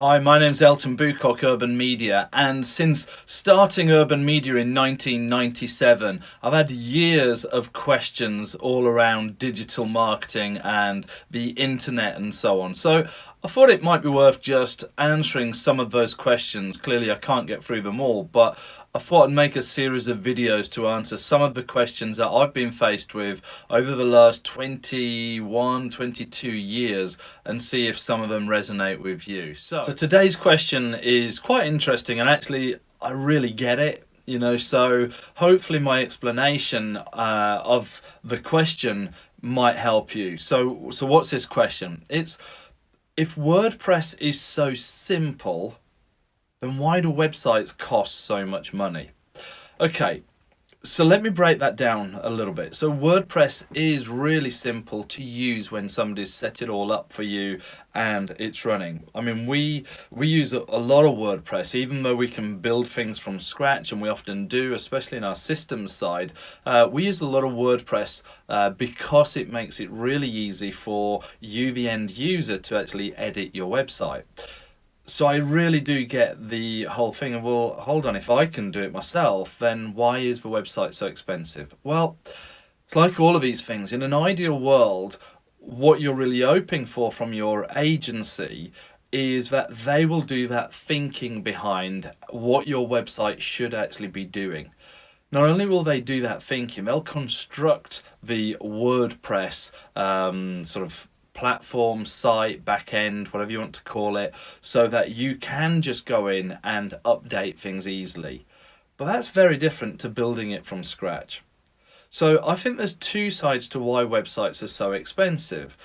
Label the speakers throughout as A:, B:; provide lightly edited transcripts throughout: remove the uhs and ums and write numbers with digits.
A: Hi, my name's Elton Bucock, Urban Media, and since starting Urban Media in 1997, I've had years of questions all around digital marketing and the internet and so on. So I thought it might be worth just answering some of those questions. Clearly, I can't get through them all, but I thought I'd make a series of videos to answer some of the questions that I've been faced with over the last 21, 22 years and see if some of them resonate with you. So today's question is quite interesting, and actually I really get it. So hopefully my explanation of the question might help you. So what's this question? It's, if WordPress is so simple, then why do websites cost so much money? Okay, so let me break that down a little bit. So WordPress is really simple to use when somebody's set it all up for you and it's running. I mean, we use a lot of WordPress, even though we can build things from scratch, and we often do, especially in our systems side. We use a lot of WordPress because it makes it really easy for you, the end user, to actually edit your website. So I really do get the whole thing of, well, hold on, if I can do it myself, then why is the website so expensive? Well, it's like all of these things. In an ideal world, what you're really hoping for from your agency is that they will do that thinking behind what your website should actually be doing. Not only will they do that thinking, they'll construct the WordPress sort of platform, site, backend, whatever you want to call it, so that you can just go in and update things easily. But that's very different to building it from scratch. So I think there's two sides to why websites are so expensive.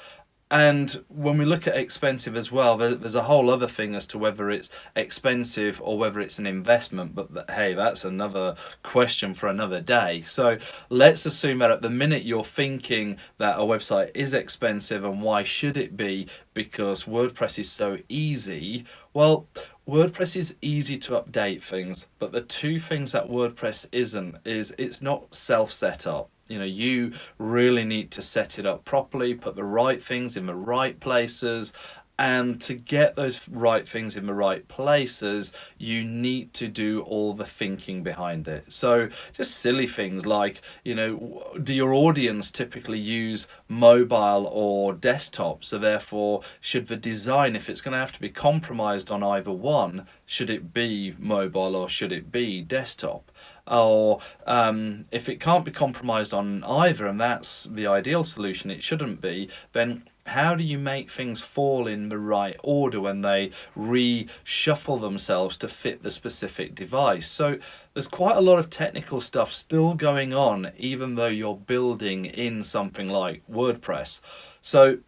A: And when we look at expensive as well, there's a whole other thing as to whether it's expensive or whether it's an investment. But hey, that's another question for another day. So let's assume that at the minute you're thinking that a website is expensive, and why should it be? Because WordPress is so easy. Well, WordPress is easy to update things, but the two things that WordPress isn't is it's not self-set up. You really need to set it up properly, put the right things in the right places, and to get those right things in the right places, you need to do all the thinking behind it. So just silly things like, do your audience typically use mobile or desktop? So therefore, should the design, if it's going to have to be compromised on either one, should it be mobile or should it be desktop? Or if it can't be compromised on either, and that's the ideal solution, it shouldn't be, then how do you make things fall in the right order when they reshuffle themselves to fit the specific device? So there's quite a lot of technical stuff still going on, even though you're building in something like WordPress. So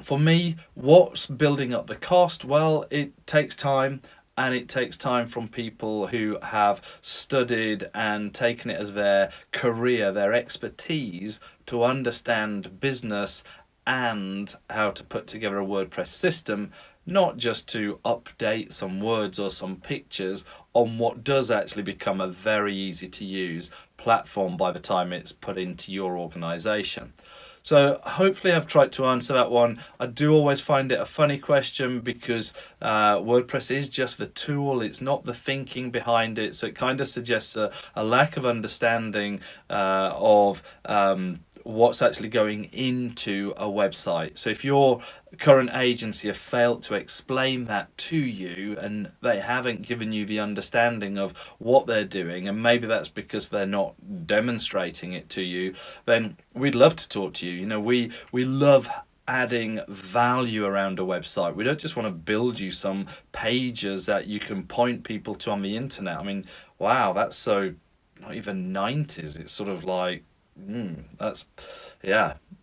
A: for me, what's building up the cost? Well, it takes time. And it takes time from people who have studied and taken it as their career, their expertise, to understand business and how to put together a WordPress system, not just to update some words or some pictures on what does actually become a very easy to use platform by the time it's put into your organization. So hopefully I've tried to answer that one. I do always find it a funny question because WordPress is just the tool, it's not the thinking behind it. So it kind of suggests a lack of understanding of what's actually going into a website. So if your current agency have failed to explain that to you and they haven't given you the understanding of what they're doing, and maybe that's because they're not demonstrating it to you, then we'd love to talk to you. We love adding value around a website. We don't just want to build you some pages that you can point people to on the internet. I mean, wow, that's so not even 90s. It's sort of like,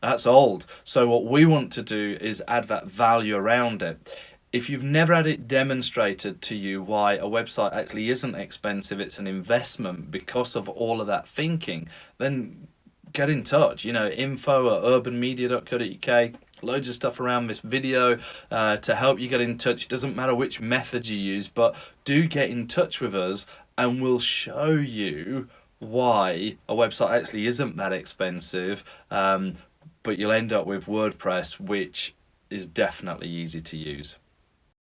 A: that's old. So what we want to do is add that value around it. If you've never had it demonstrated to you why a website actually isn't expensive, it's an investment because of all of that thinking, then get in touch. info@urbanmedia.co.uk. Loads of stuff around this video to help you get in touch. It doesn't matter which method you use, but do get in touch with us and we'll show you why a website actually isn't that expensive, but you'll end up with WordPress, which is definitely easy to use.